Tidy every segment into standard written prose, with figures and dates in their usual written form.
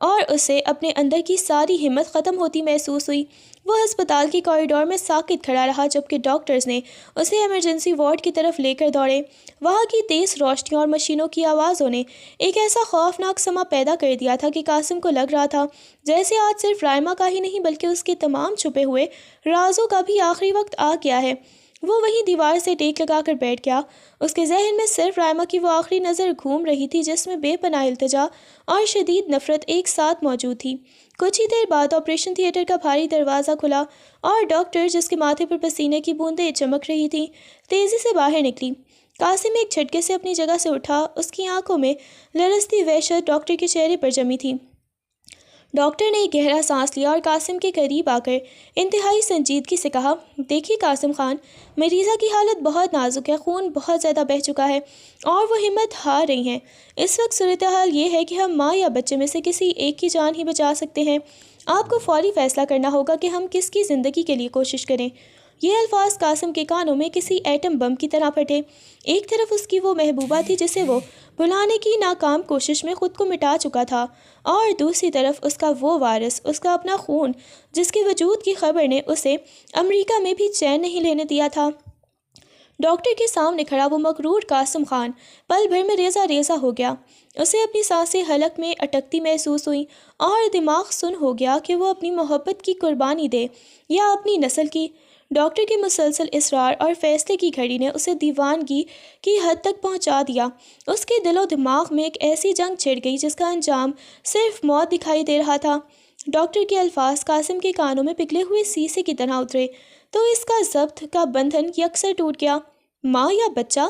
اور اسے اپنے اندر کی ساری ہمت ختم ہوتی محسوس ہوئی۔ وہ ہسپتال کے کوریڈور میں ساکت کھڑا رہا جبکہ ڈاکٹرز نے اسے ایمرجنسی وارڈ کی طرف لے کر دوڑے۔ وہاں کی تیز روشنیوں اور مشینوں کی آوازوں نے ایک ایسا خوفناک سما پیدا کر دیا تھا کہ قاسم کو لگ رہا تھا جیسے آج صرف رائما کا ہی نہیں بلکہ اس کے تمام چھپے ہوئے رازوں کا بھی آخری وقت آ گیا ہے۔ وہ وہیں دیوار سے ٹیک لگا کر بیٹھ گیا۔ اس کے ذہن میں صرف رائما کی وہ آخری نظر گھوم رہی تھی جس میں بے پناہ التجا اور شدید نفرت ایک ساتھ موجود تھی۔ کچھ ہی دیر بعد آپریشن تھیٹر کا بھاری دروازہ کھلا اور ڈاکٹر، جس کے ماتھے پر پسینے کی بوندیں چمک رہی تھیں، تیزی سے باہر نکلی۔ قاسم ایک جھٹکے سے اپنی جگہ سے اٹھا۔ اس کی آنکھوں میں لرزتی وحشت ڈاکٹر کے چہرے پر جمی تھی۔ ڈاکٹر نے ایک گہرا سانس لیا اور قاسم کے قریب آ کر انتہائی سنجیدگی سے کہا، دیکھیے قاسم خان، مریضہ کی حالت بہت نازک ہے، خون بہت زیادہ بہہ چکا ہے اور وہ ہمت ہار رہی ہیں۔ اس وقت صورتحال یہ ہے کہ ہم ماں یا بچے میں سے کسی ایک کی جان ہی بچا سکتے ہیں۔ آپ کو فوری فیصلہ کرنا ہوگا کہ ہم کس کی زندگی کے لیے کوشش کریں۔ یہ الفاظ قاسم کے کانوں میں کسی ایٹم بم کی طرح پھٹے۔ ایک طرف اس کی وہ محبوبہ تھی جسے وہ بھلانے کی ناکام کوشش میں خود کو مٹا چکا تھا، اور دوسری طرف اس کا وہ وارث، اس کا اپنا خون، جس کے وجود کی خبر نے اسے امریکہ میں بھی چین نہیں لینے دیا تھا۔ ڈاکٹر کے سامنے کھڑا وہ مغرور قاسم خان پل بھر میں ریزہ ریزہ ہو گیا۔ اسے اپنی سانسیں حلق میں اٹکتی محسوس ہوئیں اور دماغ سن ہو گیا کہ وہ اپنی محبت کی قربانی دے یا اپنی نسل کی۔ ڈاکٹر کے مسلسل اصرار اور فیصلے کی گھڑی نے اسے دیوانگی کی حد تک پہنچا دیا۔ اس کے دل و دماغ میں ایک ایسی جنگ چھڑ گئی جس کا انجام صرف موت دکھائی دے رہا تھا۔ ڈاکٹر کے الفاظ قاسم کے کانوں میں پگھلے ہوئے سیسے کی طرح اترے تو اس کا ضبط کا بندھن یکسر ٹوٹ گیا۔ ماں یا بچہ؟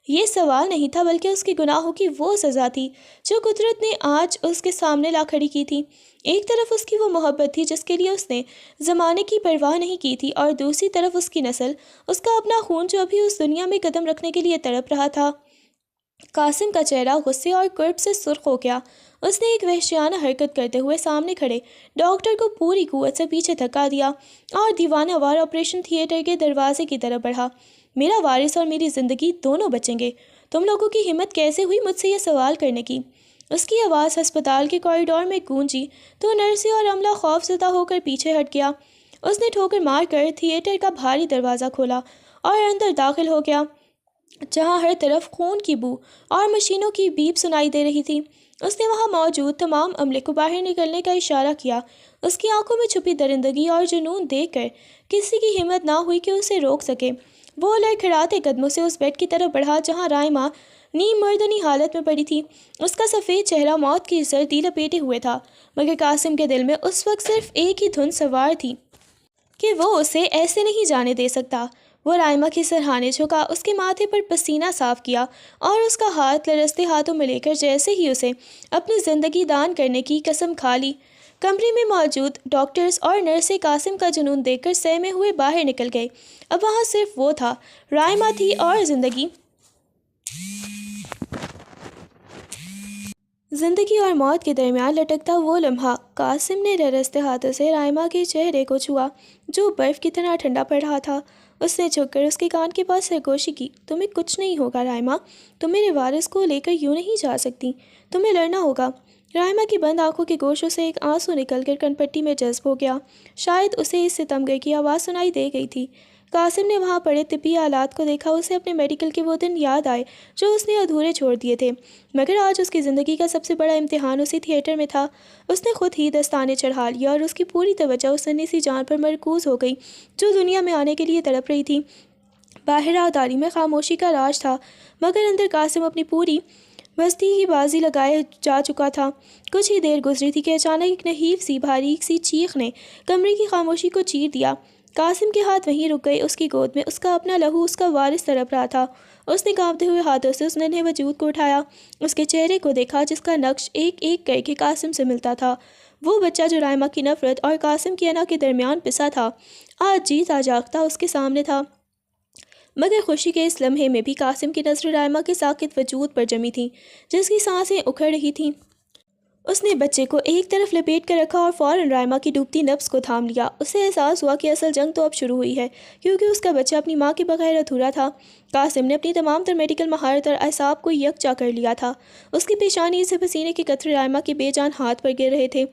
یہ سوال نہیں تھا بلکہ اس کے گناہوں کی وہ سزا تھی جو قدرت نے آج اس کے سامنے لا کھڑی کی تھی۔ ایک طرف اس کی وہ محبت تھی جس کے لیے اس نے زمانے کی پرواہ نہیں کی تھی، اور دوسری طرف اس کی نسل، اس کا اپنا خون جو ابھی اس دنیا میں قدم رکھنے کے لیے تڑپ رہا تھا۔ قاسم کا چہرہ غصے اور کرب سے سرخ ہو گیا۔ اس نے ایک وحشیانہ حرکت کرتے ہوئے سامنے کھڑے ڈاکٹر کو پوری قوت سے پیچھے دھکا دیا اور دیوانہ وار آپریشن تھیٹر کے دروازے کی طرف بڑھا۔ میرا وارث اور میری زندگی دونوں بچیں گے۔ تم لوگوں کی ہمت کیسے ہوئی مجھ سے یہ سوال کرنے کی؟ اس کی آواز ہسپتال کے کوریڈور میں گونجی تو نرسیں اور عملہ خوف زدہ ہو کر پیچھے ہٹ گیا۔ اس نے ٹھوکر مار کر تھیٹر کا بھاری دروازہ کھولا اور اندر داخل ہو گیا، جہاں ہر طرف خون کی بو اور مشینوں کی بیپ سنائی دے رہی تھی۔ اس نے وہاں موجود تمام عملے کو باہر نکلنے کا اشارہ کیا۔ اس کی آنکھوں میں چھپی درندگی اور جنون دیکھ کر کسی کی ہمت نہ ہوئی کہ اسے روک سکے۔ وہ لڑکھڑاتے قدموں سے اس بیڈ کی طرف بڑھا جہاں رائما نیم مردنی حالت میں پڑی تھی۔ اس کا سفید چہرہ موت کی زردی لپیٹے ہوئے تھا، مگر قاسم کے دل میں اس وقت صرف ایک ہی دھن سوار تھی کہ وہ اسے ایسے نہیں جانے دے سکتا۔ وہ رائما کے سرہانے جھکا، اس کے ماتھے پر پسینہ صاف کیا اور اس کا ہاتھ لرزتے ہاتھوں میں لے کر جیسے ہی اسے اپنی زندگی دان کرنے کی قسم کھا لی۔ کمرے میں موجود ڈاکٹرز اور نرسیں قاسم کا جنون دیکھ کر سہمے ہوئے باہر نکل گئے۔ اب وہاں صرف وہ تھا، رائما تھی اور زندگی اور موت کے درمیان لٹکتا وہ لمحہ۔ قاسم نے لرزتے ہاتھوں سے رائما کے چہرے کو چھوا جو برف کی طرح ٹھنڈا پڑ رہا تھا۔ اس نے جھک کر اس کے کان کے پاس سرگوشی کی۔ تمہیں کچھ نہیں ہوگا رائما، تم میرے وارث کو لے کر یوں نہیں جا سکتی، تمہیں لڑنا ہوگا۔ رائما کی بند آنکھوں کے گوشوں سے ایک آنسو نکل کر کنپٹی میں جذب ہو گیا۔ شاید اسے اس ستمگر کی آواز سنائی دے گئی تھی۔ قاسم نے وہاں پڑے طبی آلات کو دیکھا۔ اسے اپنے میڈیکل کے وہ دن یاد آئے جو اس نے ادھورے چھوڑ دیے تھے، مگر آج اس کی زندگی کا سب سے بڑا امتحان اسی تھیٹر میں تھا۔ اس نے خود ہی دستانے چڑھا لیا اور اس کی پوری توجہ اس ننھی سی جان پر مرکوز ہو گئی جو دنیا میں آنے کے لیے تڑپ رہی تھی۔ باہر رہداری میں خاموشی کا راج تھا، مگر اندر قاسم اپنی پوری بستی کی بازی لگائے جا چکا تھا۔ کچھ ہی دیر گزری تھی کہ اچانک ایک نحیف سی باریک سی چیخ نے کمرے کی خاموشی کو چیر دیا۔ قاسم کے ہاتھ وہیں رک گئے۔ اس کی گود میں اس کا اپنا لہو، اس کا وارث تڑپ رہا تھا۔ اس نے کانپتے ہوئے ہاتھوں سے اس ننھے وجود کو اٹھایا، اس کے چہرے کو دیکھا جس کا نقش ایک ایک کر کے قاسم سے ملتا تھا۔ وہ بچہ جو رائما کی نفرت اور قاسم کی انا کے درمیان پسا تھا، آج جیتا جاگتا اس کے سامنے تھا۔ مگر خوشی کے اس لمحے میں بھی قاسم کی نظر رائما کے ساکت وجود پر جمی تھی جس کی سانسیں اکھڑ رہی تھیں۔ اس نے بچے کو ایک طرف لپیٹ کر رکھا اور فوراً رائما کی ڈوبتی نبض کو تھام لیا۔ اسے احساس ہوا کہ اصل جنگ تو اب شروع ہوئی ہے، کیونکہ اس کا بچہ اپنی ماں کے بغیر ادھورا تھا۔ قاسم نے اپنی تمام تر میڈیکل مہارت اور اعصاب کو یکجا کر لیا تھا۔ اس کی پیشانی سے پسینے کے قطرے رائما کے بے جان ہاتھ پر گر رہے تھے۔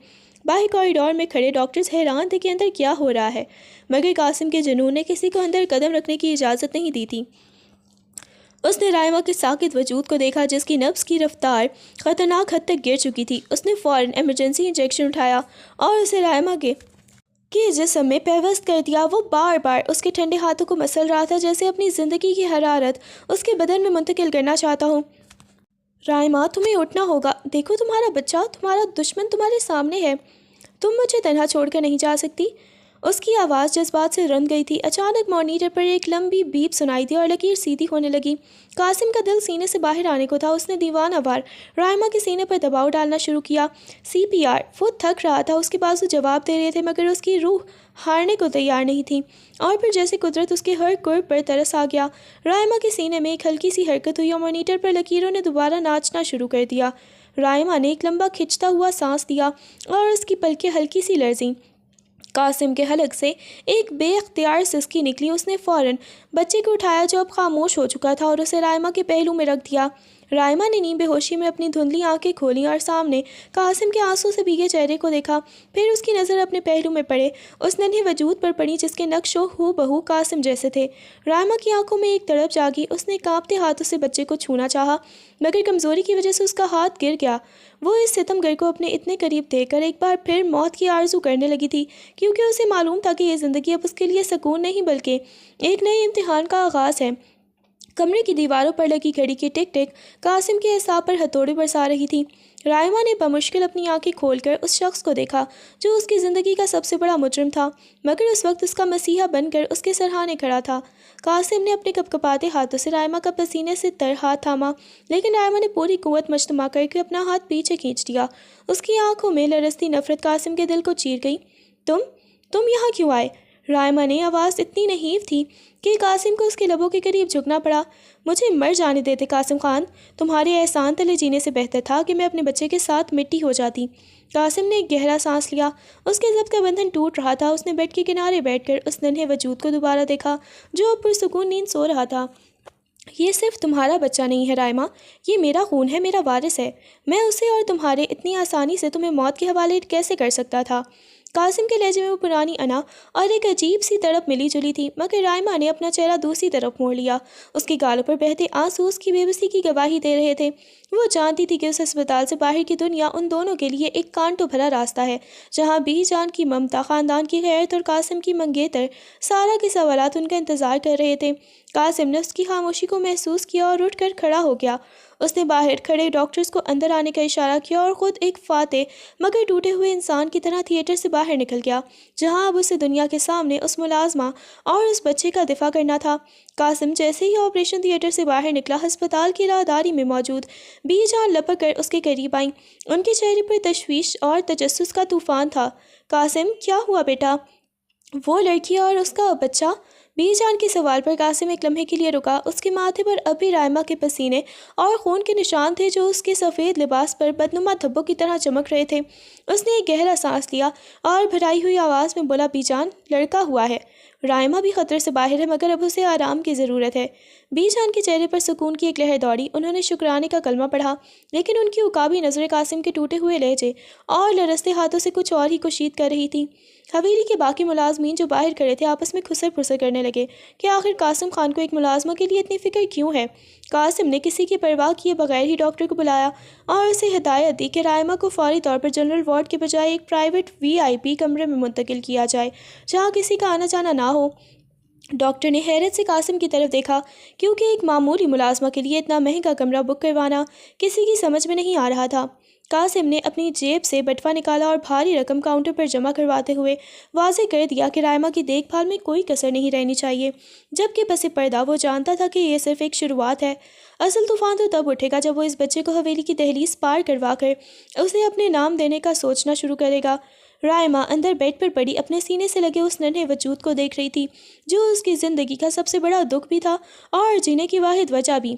باہر کوریڈور میں کھڑے ڈاکٹرز حیران تھے کہ اندر کیا ہو رہا ہے، مگر قاسم کے جنون نے کسی کو اندر قدم رکھنے کی اجازت نہیں دی تھی۔ اس نے رائما کے ساکت وجود کو دیکھا، جس کی نبض کی رفتار خطرناک حد تک گر چکی تھی۔ اس نے فوراً ایمرجنسی انجیکشن اٹھایا اور اسے رائما کے جسم میں پیوست کر دیا۔ وہ بار بار اس کے ٹھنڈے ہاتھوں کو مسل رہا تھا، جیسے اپنی زندگی کی حرارت اس کے بدن میں منتقل کرنا چاہتا ہوں۔ رائما، تمہیں اٹھنا ہوگا، دیکھو تمہارا بچہ، تمہارا دشمن تمہارے سامنے ہے، تم مجھے تنہا چھوڑ کر نہیں جا سکتی۔ اس کی آواز جذبات سے رن گئی تھی۔ اچانک مانیٹر پر ایک لمبی بیپ سنائی دی اور لکیر سیدھی ہونے لگی۔ قاسم کا دل سینے سے باہر آنے کو تھا۔ اس نے دیوانہ وار رائما کے سینے پر دباؤ ڈالنا شروع کیا۔ CPR۔ وہ تھک رہا تھا، اس کے بازو جواب دے رہے تھے، مگر اس کی روح ہارنے کو تیار نہیں تھی۔ اور پھر جیسے قدرت اس کے ہر قرب پر ترس آ گیا، رائما کے سینے میں ایک ہلکی سی حرکت ہوئی اور مانیٹر پر لکیروں نے دوبارہ ناچنا شروع کر دیا۔ رائما نے ایک لمبا کھنچتا ہوا سانس لیا اور اس کی پلکیں ہلکی سی لرزیں۔ قاسم کے حلق سے ایک بے اختیار سسکی نکلی۔ اس نے فوراً بچے کو اٹھایا جو اب خاموش ہو چکا تھا اور اسے رائما کے پہلو میں رکھ دیا۔ رائما نے نیم بے ہوشی میں اپنی دھندلی آنکھیں کھولیں اور سامنے قاسم کے آنسوں سے بھیگے چہرے کو دیکھا۔ پھر اس کی نظر اپنے پہلو میں پڑے، اس ننھے وجود پر پڑی جس کے نقش ہو بہو قاسم جیسے تھے۔ رائما کی آنکھوں میں ایک تڑپ جاگی۔ اس نے کانپتے ہاتھوں سے بچے کو چھونا چاہا، مگر کمزوری کی وجہ سے اس کا ہاتھ گر گیا۔ وہ اس ستم گر کو اپنے اتنے قریب دیکھ کر ایک بار پھر موت کی آرزو کرنے لگی تھی، کیونکہ اسے معلوم تھا کہ یہ زندگی اب اس کے لیے سکون نہیں بلکہ ایک نئے امتحان کا آغاز ہے۔ کمرے کی دیواروں پر لگی گھڑی کی ٹک ٹک قاسم کے اعصاب پر ہتھوڑے برسا رہی تھی۔ رائما نے بمشکل اپنی آنکھیں کھول کر اس شخص کو دیکھا جو اس کی زندگی کا سب سے بڑا مجرم تھا، مگر اس وقت اس کا مسیحا بن کر اس کے سرہانے کھڑا تھا۔ قاسم نے اپنے کپکپاتے ہاتھوں سے رائما کا پسینے سے تر ہاتھ تھاما، لیکن رائما نے پوری قوت مجتمع کر کے اپنا ہاتھ پیچھے کھینچ دیا۔ اس کی آنکھوں میں لرزتی نفرت قاسم کے دل کو چیر گئی۔ تم یہاں کیوں آئے؟ رائما نے آواز اتنی نحیف تھی کہ قاسم کو اس کے لبوں کے قریب جھکنا پڑا۔ مجھے مر جانے دیتے قاسم خان، تمہارے احسان تلے جینے سے بہتر تھا کہ میں اپنے بچے کے ساتھ مٹی ہو جاتی۔ قاسم نے ایک گہرا سانس لیا، اس کے ضبط کا بندھن ٹوٹ رہا تھا۔ اس نے بیڈ کے کنارے بیٹھ کر اس ننھے وجود کو دوبارہ دیکھا جو اب پرسکون نیند سو رہا تھا۔ یہ صرف تمہارا بچہ نہیں ہے رائما، یہ میرا خون ہے، میرا وارث ہے۔ میں اسے اور تمہارے اتنی آسانی سے تمہیں موت کے حوالے کیسے کر سکتا تھا؟ قاسم کے لہجے میں وہ پرانی انا اور ایک عجیب سی تڑپ ملی جلی تھی، مگر رائما نے اپنا چہرہ دوسری طرف موڑ لیا۔ اس کے گالوں پر بہتے آنسو اس کی بے بسی کی گواہی دے رہے تھے۔ وہ جانتی تھی کہ اس ہسپتال سے باہر کی دنیا ان دونوں کے لیے ایک کانٹوں بھرا راستہ ہے، جہاں بی جان کی ممتا، خاندان کی غیرت اور قاسم کی منگیتر سارا کے سوالات ان کا انتظار کر رہے تھے۔ قاسم نے اس کی خاموشی کو محسوس کیا اور اٹھ کر کھڑا ہو گیا۔ اس نے باہر کھڑے ڈاکٹرز کو اندر آنے کا اشارہ کیا اور خود ایک فاتح مگر ٹوٹے ہوئے انسان کی طرح تھیٹر سے باہر نکل گیا، جہاں اب اسے دنیا کے سامنے اس ملازمہ اور اس بچے کا دفاع کرنا تھا۔ قاسم جیسے ہی آپریشن تھیٹر سے باہر نکلا، ہسپتال کی راہداری میں موجود بی جان لپک کر اس کے قریب آئیں۔ ان کے چہرے پر تشویش اور تجسس کا طوفان تھا۔ قاسم، کیا ہوا بیٹا؟ وہ لڑکی اور اس کا بچہ؟ بی جان کے سوال پر قاسم ایک لمحے کے لیے رکا۔ اس کے ماتھے پر اب بھی رائما کے پسینے اور خون کے نشان تھے جو اس کے سفید لباس پر بدنما دھبوں کی طرح چمک رہے تھے۔ اس نے ایک گہرا سانس لیا اور بھرائی ہوئی آواز میں بولا، بی جان، لڑکا ہوا ہے۔ رائما بھی خطرے سے باہر ہے، مگر اب اسے آرام کی ضرورت ہے۔ بی جان کے چہرے پر سکون کی ایک لہر دوڑی۔ انہوں نے شکرانے کا کلمہ پڑھا، لیکن ان کی عقابی نظریں قاسم کے ٹوٹے ہوئے لہجے اور لرزتے ہاتھوں سے کچھ اور ہی کشید کر رہی تھیں۔ حویلی کے باقی ملازمین جو باہر کھڑے تھے آپس میں کھسر پھسر کرنے لگے کہ آخر قاسم خان کو ایک ملازمہ کے لیے اتنی فکر کیوں ہے۔ قاسم نے کسی کی پرواہ کیے بغیر ہی ڈاکٹر کو بلایا اور اسے ہدایت دی کہ رائما کو فوری طور پر جنرل وارڈ کے بجائے ایک پرائیویٹ VIP کمرے میں منتقل کیا جائے جہاں کسی کا آنا جانا نہ ہو۔ ڈاکٹر نے حیرت سے قاسم کی طرف دیکھا، کیونکہ ایک معمولی ملازمہ کے لیے اتنا مہنگا کمرہ بک کروانا کسی کی سمجھ میں نہیں آ رہا تھا۔ قاسم نے اپنی جیب سے بٹوا نکالا اور بھاری رقم کاؤنٹر پر جمع کرواتے ہوئے واضح کر دیا کہ رائما کی دیکھ بھال میں کوئی کسر نہیں رہنی چاہیے، جبکہ پس پردہ وہ جانتا تھا کہ یہ صرف ایک شروعات ہے۔ اصل طوفان تو تب اٹھے گا جب وہ اس بچے کو حویلی کی دہلیز پار کروا کر اسے اپنے نام دینے کا سوچنا شروع کرے گا۔ رائما اندر بیڈ پر پڑی اپنے سینے سے لگے اس ننھے وجود کو دیکھ رہی تھی جو اس کی زندگی کا سب سے بڑا دکھ بھی تھا اور جینے کی واحد وجہ بھی،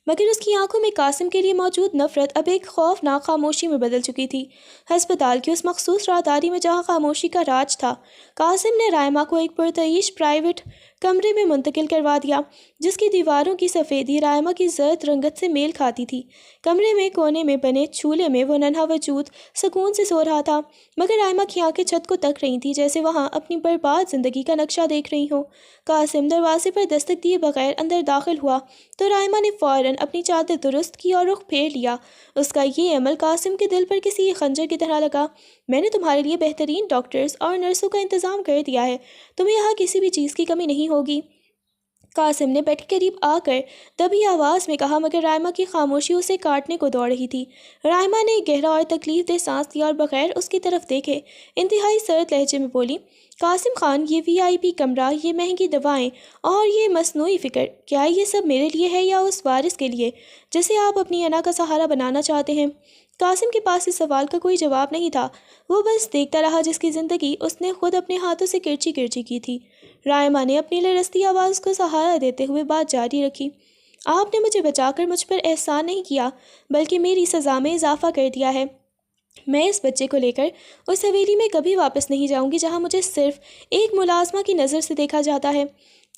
مگر اس کی آنکھوں میں قاسم کے لیے موجود نفرت اب ایک خوفناک خاموشی میں بدل چکی تھی۔ ہسپتال کی اس مخصوص راہداری میں جہاں خاموشی کا راج تھا، قاسم نے رائمہ کو ایک پرتعیش پرائیویٹ کمرے میں منتقل کروا دیا، جس کی دیواروں کی سفیدی رائمہ کی زرد رنگت سے میل کھاتی تھی۔ کمرے میں کونے میں بنے چولہے میں وہ ننھا وجود سکون سے سو رہا تھا، مگر رائمہ کی آنکھیں چھت کو تک رہی تھیں، جیسے وہاں اپنی برباد زندگی کا نقشہ دیکھ رہی ہوں۔ قاسم دروازے پر دستک دیے بغیر اندر داخل ہوا تو رائمہ نے فوراً اپنی چادر درست کی اور رخ پھیر لیا۔ اس کا یہ عمل قاسم کے دل پر کسی خنجر کی طرح لگا۔ میں نے تمہارے لیے بہترین ڈاکٹرز اور نرسوں کا انتظام کر دیا ہے، تمہیں یہاں کسی بھی چیز کی کمی نہیں ہوگی، قاسم نے بیڈ کے قریب آ کر دبی آواز میں کہا، مگر رائمہ کی خاموشی اسے کاٹنے کو دوڑ رہی تھی۔ رائمہ نے گہرا اور تکلیف دہ سانس لیا اور بغیر اس کی طرف دیکھے انتہائی سرد لہجے میں بولی، قاسم خان، یہ VIP کمرہ، یہ مہنگی دوائیں اور یہ مصنوعی فکر، کیا یہ سب میرے لیے ہے یا اس وارث کے لیے جسے آپ اپنی انا کا سہارا بنانا چاہتے ہیں؟ قاسم کے پاس اس سوال کا کوئی جواب نہیں تھا۔ وہ بس دیکھتا رہا جس کی زندگی اس نے خود اپنے ہاتھوں سے کرچی کرچی کی تھی۔ رائمہ نے اپنی لرزتی آواز کو سہارا دیتے ہوئے بات جاری رکھی، آپ نے مجھے بچا کر مجھ پر احسان نہیں کیا، بلکہ میری سزا میں اضافہ کر دیا ہے۔ میں اس بچے کو لے کر اس حویلی میں کبھی واپس نہیں جاؤں گی جہاں مجھے صرف ایک ملازمہ کی نظر سے دیکھا جاتا ہے۔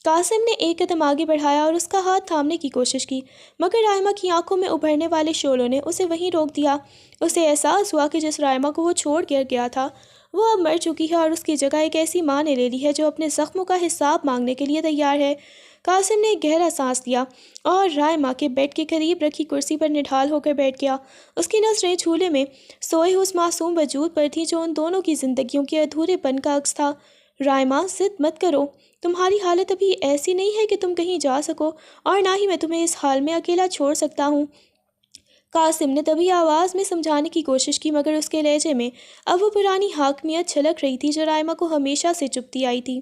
قاسم نے ایک قدم آگے بڑھایا اور اس کا ہاتھ تھامنے کی کوشش کی، مگر رائمہ کی آنکھوں میں ابھرنے والے شعلوں نے اسے وہیں روک دیا۔ اسے احساس ہوا کہ جس رائمہ کو وہ چھوڑ کر گیا تھا وہ اب مر چکی ہے اور اس کی جگہ ایک ایسی ماں نے لے لی ہے جو اپنے زخموں کا حساب مانگنے کے لیے تیار ہے۔ قاسم نے ایک گہرا سانس لیا اور رائمہ کے بیڈ کے قریب رکھی کرسی پر نڈھال ہو کر بیٹھ گیا۔ اس کی نظریں چولہے میں سوئے اس معصوم وجود پر تھیں جو ان دونوں کی زندگیوں کے ادھورے پن کا عکس تھا۔ رائمہ، ضد مت کرو، تمہاری حالت ابھی ایسی نہیں ہے کہ تم کہیں جا سکو، اور نہ ہی میں تمہیں اس حال میں اکیلا چھوڑ سکتا ہوں۔ قاسم نے دبی آواز میں سمجھانے کی کوشش کی، مگر اس کے لہجے میں اب وہ پرانی حاکمیت چھلک رہی تھی جو رائمہ کو ہمیشہ سے چبھتی آئی تھی۔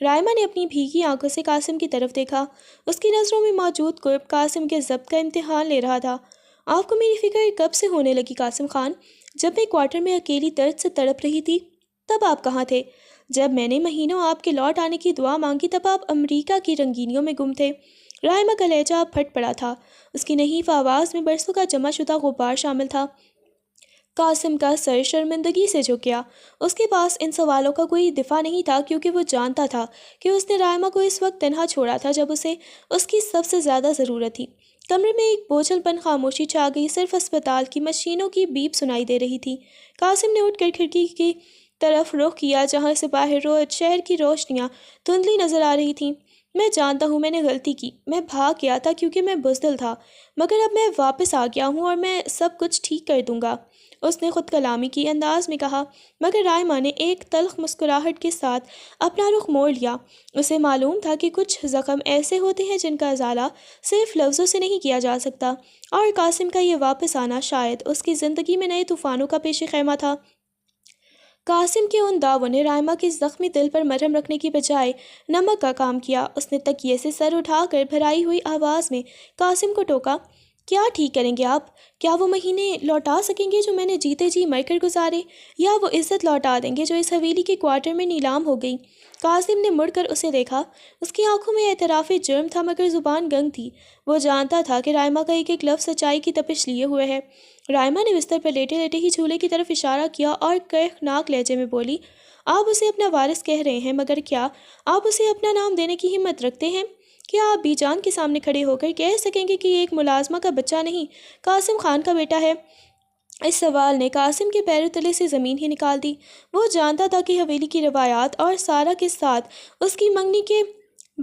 رائمہ نے اپنی بھیگی آنکھوں سے قاسم کی طرف دیکھا۔ اس کی نظروں میں موجود قرب قاسم کے ضبط کا امتحان لے رہا تھا۔ آپ کو میری فکر کب سے ہونے لگی قاسم خان؟ جب میں کوارٹر میں اکیلی درد سے تڑپ رہی تھی تب آپ کہاں تھے؟ جب میں نے مہینوں آپ کے لوٹ آنے کی دعا مانگی تب آپ امریکہ کی رنگینیوں میں گم تھے۔ رائمہ کا لہجہ اب پھٹ پڑا تھا، اس کی نحیف آواز میں برسوں کا جمع شدہ غبار شامل تھا۔ قاسم کا سر شرمندگی سے جھک گیا۔ اس کے پاس ان سوالوں کا کوئی دفاع نہیں تھا، کیونکہ وہ جانتا تھا کہ اس نے رائمہ کو اس وقت تنہا چھوڑا تھا جب اسے اس کی سب سے زیادہ ضرورت تھی۔ کمرے میں ایک بوجھل پن خاموشی چھا گئی، صرف اسپتال کی مشینوں کی بیپ سنائی دے رہی تھی۔ قاسم نے اٹھ کر کھڑکی کی طرف رخ کیا جہاں سے باہر روز شہر کی روشنیاں دھندلی نظر آ رہی تھیں۔ میں جانتا ہوں میں نے غلطی کی، میں بھاگ گیا تھا کیونکہ میں بزدل تھا، مگر اب میں واپس آ گیا ہوں اور میں سب کچھ ٹھیک کر دوں گا، اس نے خود کلامی کی انداز میں کہا۔ مگر رائمہ نے ایک تلخ مسکراہٹ کے ساتھ اپنا رخ موڑ لیا۔ اسے معلوم تھا کہ کچھ زخم ایسے ہوتے ہیں جن کا ازالہ صرف لفظوں سے نہیں کیا جا سکتا، اور قاسم کا یہ واپس آنا شاید اس کی زندگی میں نئے طوفانوں کا پیش خیمہ تھا۔ قاسم کے ان دعووں نے رائمہ کے زخمی دل پر مرہم رکھنے کی بجائے نمک کا کام کیا۔ اس نے تکیے سے سر اٹھا کر بھرائی ہوئی آواز میں قاسم کو ٹوکا، کیا ٹھیک کریں گے آپ؟ کیا وہ مہینے لوٹا سکیں گے جو میں نے جیتے جی مر کر گزارے، یا وہ عزت لوٹا دیں گے جو اس حویلی کے کوارٹر میں نیلام ہو گئی؟ قاسم نے مڑ کر اسے دیکھا۔ اس کی آنکھوں میں اعتراف جرم تھا، مگر زبان گنگ تھی۔ وہ جانتا تھا کہ رائمہ کا ایک ایک لفظ سچائی کی تپش لیے ہوئے ہے۔ رائمہ نے بستر پر لیٹے لیٹے ہی چولہے کی طرف اشارہ کیا اور کرخناک لہجے میں بولی، آپ اسے اپنا وارث کہہ رہے ہیں، مگر کیا آپ اسے اپنا نام دینے کی ہمت رکھتے ہیں؟ کیا آپ بی جان کے سامنے کھڑے ہو کر کہہ سکیں گے کہ یہ ایک ملازمہ کا بچہ نہیں، قاسم خان کا بیٹا ہے؟ اس سوال نے قاسم کے پیروں تلے سے زمین ہی نکال دی۔ وہ جانتا تھا کہ حویلی کی روایات اور سارا کے ساتھ اس کی منگنی کے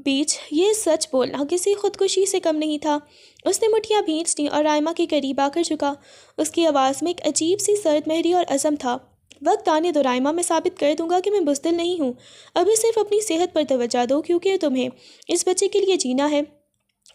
بیچ یہ سچ بولنا کسی خودکشی سے کم نہیں تھا۔ اس نے مٹھیاں بھینچ دیں اور رائمہ کے قریب آ کر جھکا۔ اس کی آواز میں ایک عجیب سی سرد مہری اور عزم تھا۔ وقت آنے دو رائمہ، میں ثابت کر دوں گا کہ میں بزدل نہیں ہوں۔ ابھی صرف اپنی صحت پر توجہ دو، کیونکہ تمہیں اس بچے کے لیے جینا ہے۔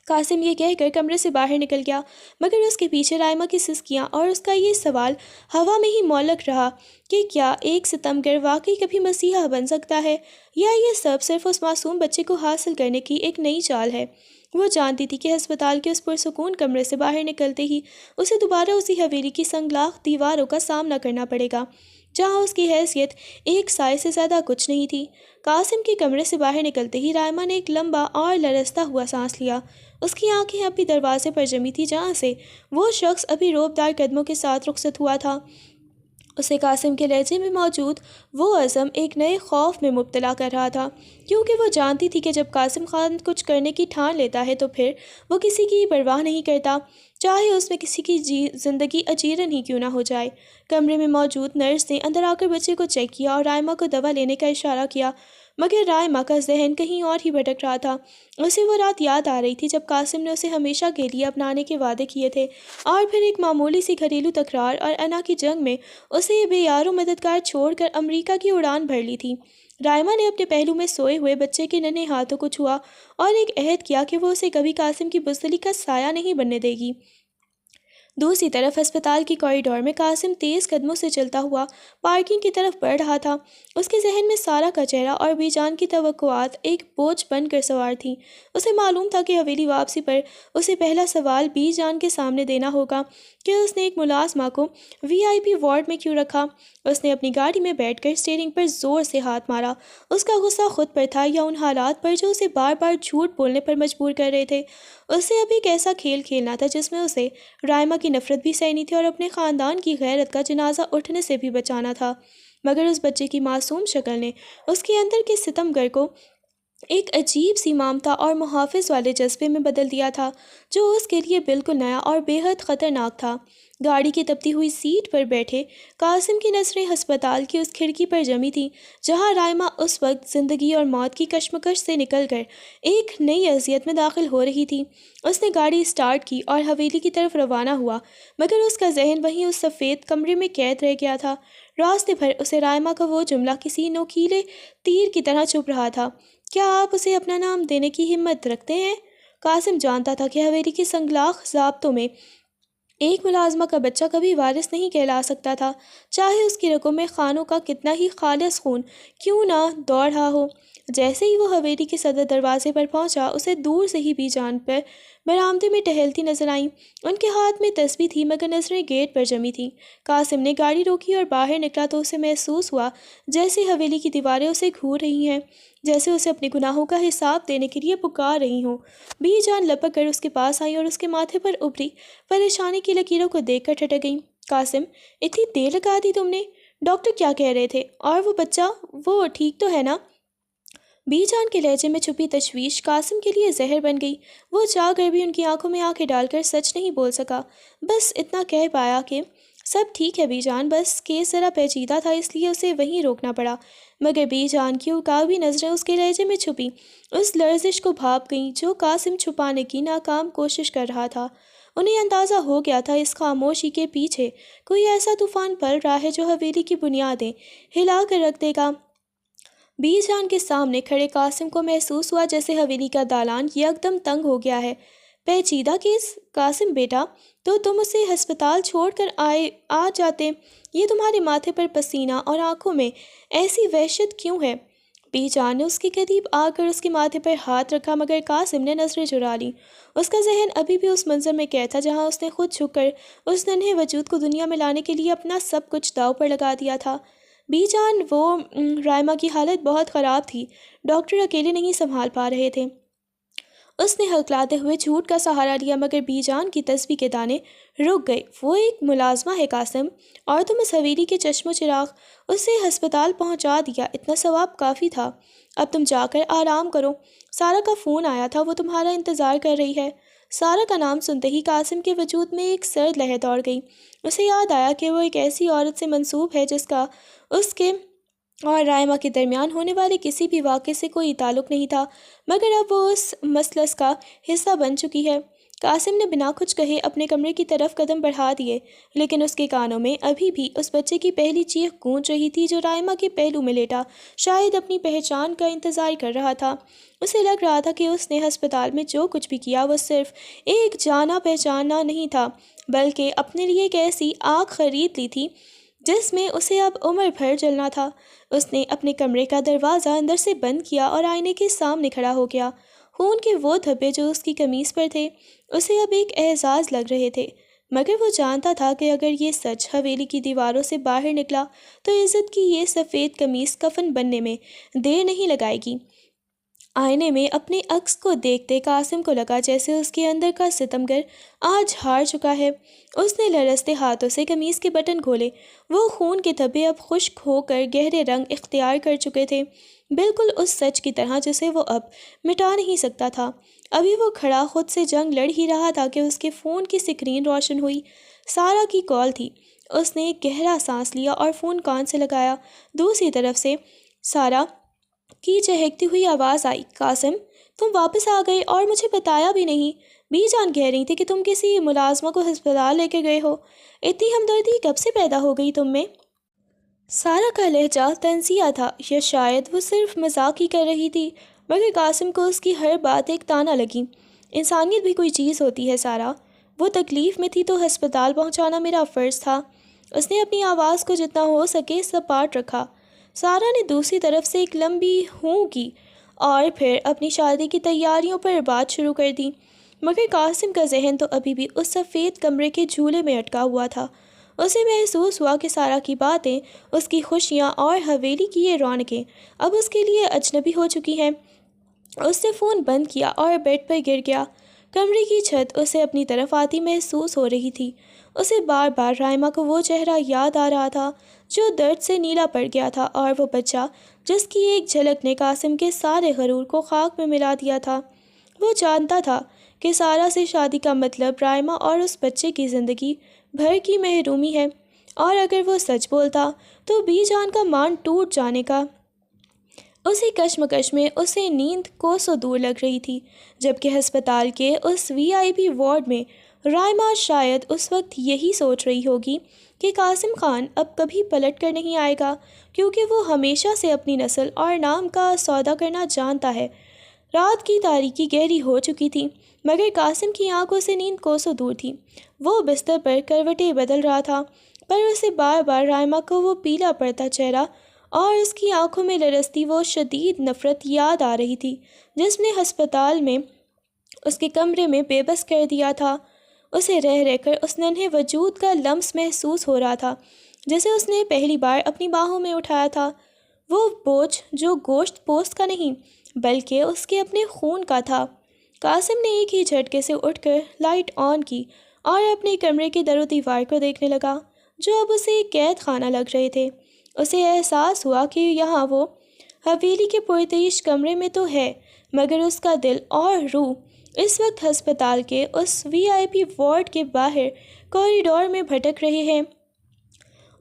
قاسم یہ کہہ کر کمرے سے باہر نکل گیا، مگر اس کے پیچھے رائمہ کی سسکیاں اور اس کا یہ سوال ہوا میں ہی معلق رہا کہ کیا ایک ستمگر واقعی کبھی مسیحا بن سکتا ہے، یا یہ سب صرف اس معصوم بچے کو حاصل کرنے کی ایک نئی چال ہے؟ وہ جانتی تھی کہ ہسپتال کے اس پرسکون کمرے سے باہر نکلتے ہی اسے دوبارہ اسی حویلی کی سنگلاخ دیواروں کا سامنا کرنا پڑے گا جہاں اس کی حیثیت ایک سائے سے زیادہ کچھ نہیں تھی۔ قاسم کے کمرے سے باہر نکلتے ہی رائمہ نے ایک لمبا اور لرزتا ہوا سانس لیا۔ اس کی آنکھیں ابھی دروازے پر جمی تھی جہاں سے وہ شخص ابھی روبدار قدموں کے ساتھ رخصت ہوا تھا۔ اسے قاسم کے لہجے میں موجود وہ عزم ایک نئے خوف میں مبتلا کر رہا تھا، کیونکہ وہ جانتی تھی کہ جب قاسم خان کچھ کرنے کی ٹھان لیتا ہے تو پھر وہ کسی کی پرواہ نہیں کرتا، چاہے اس میں کسی کی زندگی اجیرن ہی کیوں نہ ہو جائے۔ کمرے میں موجود نرس نے اندر آ کر بچے کو چیک کیا اور رائمہ کو دوا لینے کا اشارہ کیا، مگر رائمہ کا ذہن کہیں اور ہی بھٹک رہا تھا۔ اسے وہ رات یاد آ رہی تھی جب قاسم نے اسے ہمیشہ کے لیے اپنانے کے وعدے کیے تھے، اور پھر ایک معمولی سی گھریلو تکرار اور انا کی جنگ میں اسے بے یار و مددگار چھوڑ کر امریکہ کی اڑان بھر لی تھی۔ رائمہ نے اپنے پہلو میں سوئے ہوئے بچے کے ننھے ہاتھوں کو چھوا اور ایک عہد کیا کہ وہ اسے کبھی قاسم کی بزدلی کا سایہ نہیں بننے دے گی۔ دوسری طرف ہسپتال کی کوریڈور میں قاسم تیز قدموں سے چلتا ہوا پارکنگ کی طرف بڑھ رہا تھا۔ اس کے ذہن میں سارا کا چہرہ اور بی جان کی توقعات ایک بوجھ بن کر سوار تھیں۔ اسے معلوم تھا کہ حویلی واپسی پر اسے پہلا سوال بی جان کے سامنے دینا ہوگا کہ اس نے ایک ملازمہ کو وی آئی پی وارڈ میں کیوں رکھا۔ اس نے اپنی گاڑی میں بیٹھ کر اسٹیئرنگ پر زور سے ہاتھ مارا۔ اس کا غصہ خود پر تھا یا ان حالات پر جو اسے بار بار جھوٹ بولنے پر مجبور کر رہے تھے۔ اسے اب ایک ایسا کھیل کھیلنا تھا جس میں اسے رائمہ کی نفرت بھی سہنی تھی اور اپنے خاندان کی غیرت کا جنازہ اٹھنے سے بھی بچانا تھا، مگر اس بچے کی معصوم شکل نے اس کے اندر کے ستم گر کو ایک عجیب سی ممتا اور محافظ والے جذبے میں بدل دیا تھا جو اس کے لیے بالکل نیا اور بے حد خطرناک تھا۔ گاڑی کی تپتی ہوئی سیٹ پر بیٹھے قاسم کی نظریں ہسپتال کی اس کھڑکی پر جمی تھیں جہاں رائمہ اس وقت زندگی اور موت کی کشمکش سے نکل کر ایک نئی اذیت میں داخل ہو رہی تھی۔ اس نے گاڑی سٹارٹ کی اور حویلی کی طرف روانہ ہوا، مگر اس کا ذہن وہیں اس سفید کمرے میں قید رہ گیا تھا۔ راستے بھر اسے رائمہ کا وہ جملہ کسی نوکیلے تیر کی طرح چبھ رہا تھا، کیا آپ اسے اپنا نام دینے کی ہمت رکھتے ہیں؟ قاسم جانتا تھا کہ حویلی کے سنگلاخ ضابطوں میں ایک ملازمہ کا بچہ کبھی وارث نہیں کہلا سکتا تھا، چاہے اس کی رگوں میں خانوں کا کتنا ہی خالص خون کیوں نہ دوڑ رہا ہو۔ جیسے ہی وہ حویلی کے صدر دروازے پر پہنچا، اسے دور سے ہی بی جان پر برآمدے میں ٹہلتی نظر آئیں۔ ان کے ہاتھ میں تسبیح تھی مگر نظریں گیٹ پر جمی تھیں۔ قاسم نے گاڑی روکی اور باہر نکلا تو اسے محسوس ہوا جیسے حویلی کی دیواریں اسے گھور رہی ہیں، جیسے اسے اپنے گناہوں کا حساب دینے کے لیے پکار رہی ہوں۔ بی جان لپک کر اس کے پاس آئی اور اس کے ماتھے پر ابھری پریشانی کی لکیروں کو دیکھ کر ٹھٹک گئیں۔ قاسم، اتنی دیر لگا دی تم نے؟ ڈاکٹر کیا کہہ رہے تھے؟ اور وہ بچہ، وہ ٹھیک تو ہے نا؟ بی جان کے لہجے میں چھپی تشویش قاسم کے لیے زہر بن گئی۔ وہ چاہ کر بھی ان کی آنکھوں میں آنکھیں ڈال کر سچ نہیں بول سکا، بس اتنا کہہ پایا کہ سب ٹھیک ہے بی جان، بس کیس ذرا پیچیدہ تھا اس لیے اسے وہیں روکنا پڑا۔ مگر بی جان کی عقابی نظریں اس کے لہجے میں چھپی اس لرزش کو بھاپ گئیں جو قاسم چھپانے کی ناکام کوشش کر رہا تھا۔ انہیں اندازہ ہو گیا تھا اس خاموشی کے پیچھے کوئی ایسا طوفان پل رہا ہے جو حویلی کی بنیادیں ہلا کر رکھ دے گا۔ بی جان کے سامنے کھڑے قاسم کو محسوس ہوا جیسے حویلی کا دالان یکدم تنگ ہو گیا ہے۔ پیچیدہ کیس؟ قاسم بیٹا، تو تم اسے ہسپتال چھوڑ کر آ جاتے، یہ تمہارے ماتھے پر پسینہ اور آنکھوں میں ایسی وحشت کیوں ہے؟ بی جان نے اس کے قریب آ کر اس کے ماتھے پر ہاتھ رکھا مگر قاسم نے نظریں چرا لیں۔ اس کا ذہن ابھی بھی اس منظر میں قید تھا جہاں اس نے خود جھک کر اس ننھے وجود کو دنیا میں لانے کے لیے اپنا سب کچھ داؤ پر لگا دیا تھا۔ بی جان، وہ رائمہ کی حالت بہت خراب تھی، ڈاکٹر اکیلے نہیں سنبھال پا رہے تھے۔ اس نے ہکلاتے ہوئے جھوٹ کا سہارا لیا مگر بی جان کی تسبیح کے دانے رک گئے۔ وہ ایک ملازمہ ہے قاسم، اور تم اس حویلی کے چشم و چراغ، اسے ہسپتال پہنچا دیا، اتنا ثواب کافی تھا۔ اب تم جا کر آرام کرو، سارا کا فون آیا تھا، وہ تمہارا انتظار کر رہی ہے۔ سارا کا نام سنتے ہی قاسم کے وجود میں ایک سرد لہر دوڑ گئی۔ اسے یاد آیا کہ وہ ایک ایسی عورت سے منسوب ہے جس کا اس کے اور رائمہ کے درمیان ہونے والے کسی بھی واقعے سے کوئی تعلق نہیں تھا، مگر اب وہ اس مثلث کا حصہ بن چکی ہے۔ قاسم نے بنا کچھ کہے اپنے کمرے کی طرف قدم بڑھا دیے، لیکن اس کے کانوں میں ابھی بھی اس بچے کی پہلی چیخ گونج رہی تھی جو رائمہ کے پہلو میں لیٹا شاید اپنی پہچان کا انتظار کر رہا تھا۔ اسے لگ رہا تھا کہ اس نے ہسپتال میں جو کچھ بھی کیا وہ صرف ایک جانا پہچانا نہیں تھا، بلکہ اپنے لیے ایک ایسی آگ خرید لی تھی جس میں اسے اب عمر بھر جلنا تھا۔ اس نے اپنے کمرے کا دروازہ اندر سے بند کیا اور آئینے کے سامنے کھڑا ہو گیا۔ خون کے وہ دھبے جو اس کی قمیص پر تھے اسے اب ایک اعزاز لگ رہے تھے۔ مگر وہ جانتا تھا کہ اگر یہ سچ حویلی کی دیواروں سے باہر نکلا تو عزت کی یہ سفید قمیص کفن بننے میں دیر نہیں لگائے گی۔ آئینے میں اپنے عکس کو دیکھتے قاسم کو لگا جیسے اس کے اندر کا ستمگر آج ہار چکا ہے۔ اس نے لرزتے ہاتھوں سے قمیص کے بٹن کھولے۔ وہ خون کے دھبے اب خشک ہو کر گہرے رنگ اختیار کر چکے تھے، بالکل اس سچ کی طرح جسے وہ اب مٹا نہیں سکتا تھا۔ ابھی وہ کھڑا خود سے جنگ لڑ ہی رہا تھا کہ اس کے فون کی سکرین روشن ہوئی۔ سارا کی کال تھی۔ اس نے ایک گہرا سانس لیا اور فون کان سے لگایا۔ دوسری طرف سے سارا کی چہکتی ہوئی آواز آئی، قاسم تم واپس آ گئے اور مجھے بتایا بھی نہیں۔ بی جان کہہ رہی تھی کہ تم کسی ملازمہ کو ہسپتال لے کے گئے ہو۔ اتنی ہمدردی کب سے پیدا ہو گئی تم میں؟ سارا کا لہجہ طنزیہ تھا، یا شاید وہ صرف مذاق ہی کر رہی تھی، مگر قاسم کو اس کی ہر بات ایک تانا لگی۔ انسانیت بھی کوئی چیز ہوتی ہے سارا، وہ تکلیف میں تھی تو ہسپتال پہنچانا میرا فرض تھا۔ اس نے اپنی آواز کو جتنا ہو سکے سپاٹ رکھا۔ سارا نے دوسری طرف سے ایک لمبی ہوں کی اور پھر اپنی شادی کی تیاریوں پر بات شروع کر دی، مگر قاسم کا ذہن تو ابھی بھی اس سفید کمرے کے جھولے میں اٹکا ہوا تھا۔ اسے محسوس ہوا کہ سارا کی باتیں، اس کی خوشیاں اور حویلی کی یہ رونقیں اب اس کے لیے اجنبی ہو چکی ہیں۔ اس نے فون بند کیا اور بیڈ پر گر گیا۔ کمرے کی چھت اسے اپنی طرف آتی محسوس ہو رہی تھی۔ اسے بار بار رائما کو وہ چہرہ یاد آ رہا تھا جو درد سے نیلا پڑ گیا تھا، اور وہ بچہ جس کی ایک جھلک نے قاسم کے سارے غرور کو خاک میں ملا دیا تھا۔ وہ جانتا تھا کہ سارا سے شادی کا مطلب رائما اور اس بچے کی زندگی بھر کی محرومی ہے، اور اگر وہ سچ بولتا تو بی جان کا مان ٹوٹ جانے کا۔ اسی کشمکش میں اسے نیند کوسوں دور لگ رہی تھی، جبکہ ہسپتال کے اس وی آئی پی وارڈ میں رائما شاید اس وقت یہی سوچ رہی ہوگی کہ قاسم خان اب کبھی پلٹ کر نہیں آئے گا، کیونکہ وہ ہمیشہ سے اپنی نسل اور نام کا سودا کرنا جانتا ہے۔ رات کی تاریکی گہری ہو چکی تھی، مگر قاسم کی آنکھوں سے نیند کوسوں دور تھی۔ وہ بستر پر کروٹیں بدل رہا تھا، پر اسے بار بار رائما کو وہ پیلا پڑتا چہرہ اور اس کی آنکھوں میں لرزتی وہ شدید نفرت یاد آ رہی تھی جس نے ہسپتال میں اس کے کمرے میں بے بس کر دیا تھا۔ اسے رہ رہ کر اس ننھے وجود کا لمس محسوس ہو رہا تھا جسے اس نے پہلی بار اپنی باہوں میں اٹھایا تھا، وہ بوجھ جو گوشت پوست کا نہیں بلکہ اس کے اپنے خون کا تھا۔ قاسم نے ایک ہی جھٹکے سے اٹھ کر لائٹ آن کی اور اپنے کمرے کے در و دیوار کو دیکھنے لگا جو اب اسے ایک قید خانہ لگ رہے تھے۔ اسے احساس ہوا کہ یہاں وہ حویلی کے پرتعیش کمرے میں تو ہے، مگر اس کا دل اور روح اس وقت ہسپتال کے اس وی آئی پی وارڈ کے باہر کوریڈور میں بھٹک رہے ہیں۔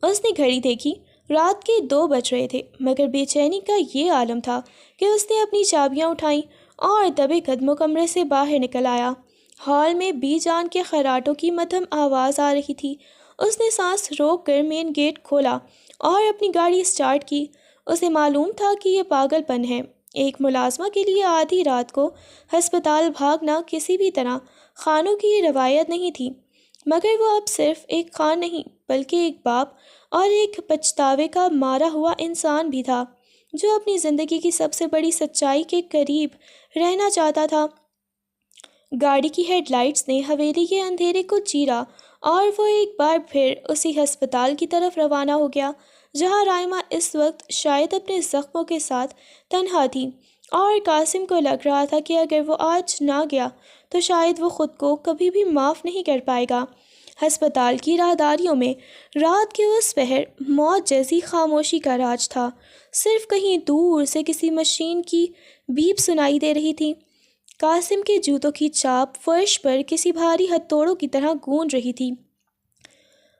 اس نے گھڑی دیکھی، رات کے 2 بج رہے تھے، مگر بے چینی کا یہ عالم تھا کہ اس نے اپنی چابیاں اٹھائیں اور دبے قدموں کمرے سے باہر نکل آیا۔ ہال میں بی جان کے خراٹوں کی مدھم آواز آ رہی تھی۔ اس نے سانس روک کر مین گیٹ کھولا اور اپنی گاڑی سٹارٹ کی۔ اسے معلوم تھا کہ یہ پاگل پن ہے، ایک ملازمہ کے لیے آدھی رات کو ہسپتال بھاگنا کسی بھی طرح خانوں کی روایت نہیں تھی، مگر وہ اب صرف ایک خان نہیں بلکہ ایک باپ اور ایک پچھتاوے کا مارا ہوا انسان بھی تھا جو اپنی زندگی کی سب سے بڑی سچائی کے قریب رہنا چاہتا تھا۔ گاڑی کی ہیڈ لائٹس نے حویلی کے اندھیرے کو چیرا اور وہ ایک بار پھر اسی ہسپتال کی طرف روانہ ہو گیا جہاں رائما اس وقت شاید اپنے زخموں کے ساتھ تنہا تھی، اور قاسم کو لگ رہا تھا کہ اگر وہ آج نہ گیا تو شاید وہ خود کو کبھی بھی معاف نہیں کر پائے گا۔ ہسپتال کی راہداریوں میں رات کے اس پہر موت جیسی خاموشی کا راج تھا، صرف کہیں دور سے کسی مشین کی بیپ سنائی دے رہی تھی۔ قاسم کے جوتوں کی چاپ فرش پر کسی بھاری ہتھوڑوں کی طرح گونج رہی تھی۔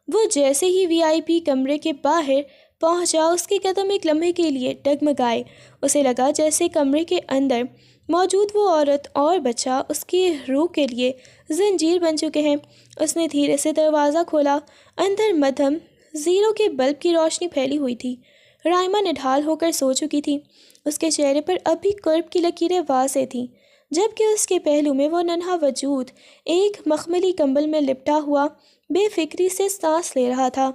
وہ جیسے ہی وی آئی پی کمرے کے باہر پہنچا اس کے قدم ایک لمحے کے لیے ڈگمگائے۔ اسے لگا جیسے کمرے کے اندر موجود وہ عورت اور بچہ اس کی روح کے لیے زنجیر بن چکے ہیں۔ اس نے دھیرے سے دروازہ کھولا۔ اندر مدھم زیرو کے بلب کی روشنی پھیلی ہوئی تھی۔ رائما نڈھال ہو کر سو چکی تھی، اس کے چہرے پر اب بھی کرب کی لکیریں واضح تھیں، جبکہ اس کے پہلو میں وہ ننھا وجود ایک مخملی کمبل میں لپٹا ہوا بے فکری سے سانس لے رہا تھا۔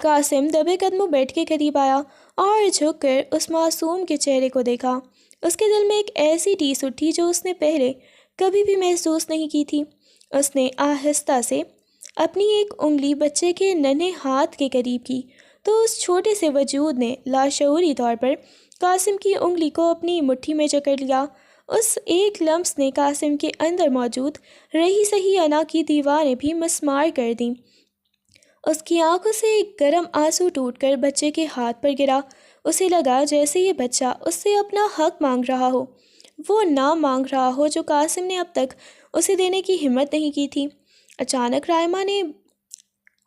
قاسم دبے قدموں بیڈ کے قریب آیا اور جھک کر اس معصوم کے چہرے کو دیکھا۔ اس کے دل میں ایک ایسی ٹیس اٹھی جو اس نے پہلے کبھی بھی محسوس نہیں کی تھی۔ اس نے آہستہ سے اپنی ایک انگلی بچے کے ننھے ہاتھ کے قریب کی تو اس چھوٹے سے وجود نے لاشعوری طور پر قاسم کی انگلی کو اپنی مٹھی میں جکڑ لیا۔ اس ایک لمس نے قاسم کے اندر موجود رہی سہی انا کی دیواریں بھی مسمار کر دیں۔ اس کی آنکھوں سے ایک گرم آنسو ٹوٹ کر بچے کے ہاتھ پر گرا۔ اسے لگا جیسے یہ بچہ اس سے اپنا حق مانگ رہا ہو، وہ نام مانگ رہا ہو جو قاسم نے اب تک اسے دینے کی ہمت نہیں کی تھی۔ اچانک رائمہ نے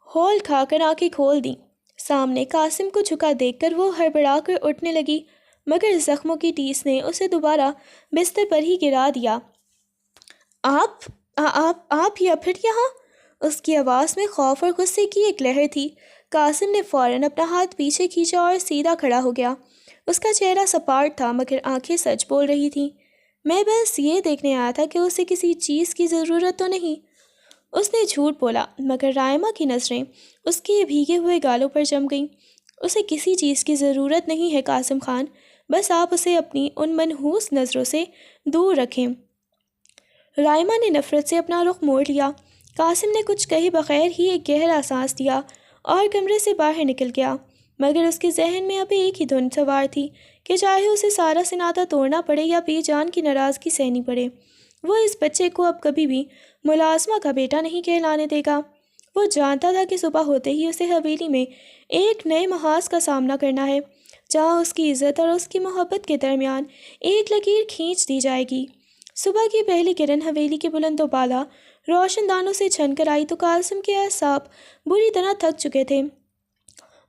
ہول کھا کر آنکھیں کھول دیں۔ سامنے قاسم کو جھکا دیکھ کر وہ ہڑبڑا کر اٹھنے لگی، مگر زخموں کی ٹیس نے اسے دوبارہ بستر پر ہی گرا دیا۔ آپ یا پھر یہاں؟ اس کی آواز میں خوف اور غصے کی ایک لہر تھی۔ قاسم نے فوراً اپنا ہاتھ پیچھے کھینچا اور سیدھا کھڑا ہو گیا۔ اس کا چہرہ سپاٹ تھا مگر آنکھیں سچ بول رہی تھیں۔ میں بس یہ دیکھنے آیا تھا کہ اسے کسی چیز کی ضرورت تو نہیں۔ اس نے جھوٹ بولا، مگر رائمہ کی نظریں اس کے بھیگے ہوئے گالوں پر جم گئیں۔ اسے کسی چیز کی ضرورت نہیں ہے قاسم خان، بس آپ اسے اپنی ان منحوس نظروں سے دور رکھیں۔ رائمہ نے نفرت سے اپنا رخ موڑ لیا۔ قاسم نے کچھ کہے بغیر ہی ایک گہرا سانس لیا اور کمرے سے باہر نکل گیا، مگر اس کے ذہن میں اب ایک ہی دھن سوار تھی کہ چاہے اسے سارا سے ناطہ توڑنا پڑے یا بے جان کی ناراضگی سہنی پڑے، وہ اس بچے کو اب کبھی بھی ملازمہ کا بیٹا نہیں کہلانے دے گا۔ وہ جانتا تھا کہ صبح ہوتے ہی اسے حویلی میں ایک نئے محاذ کا سامنا کرنا ہے، جہاں اس کی عزت اور اس کی محبت کے درمیان ایک لکیر کھینچ دی جائے گی۔ صبح کی پہلی کرن حویلی کے بلند و بالا روشن دانوں سے چھن کر آئی تو قاسم کے اعصاب بری طرح تھک چکے تھے۔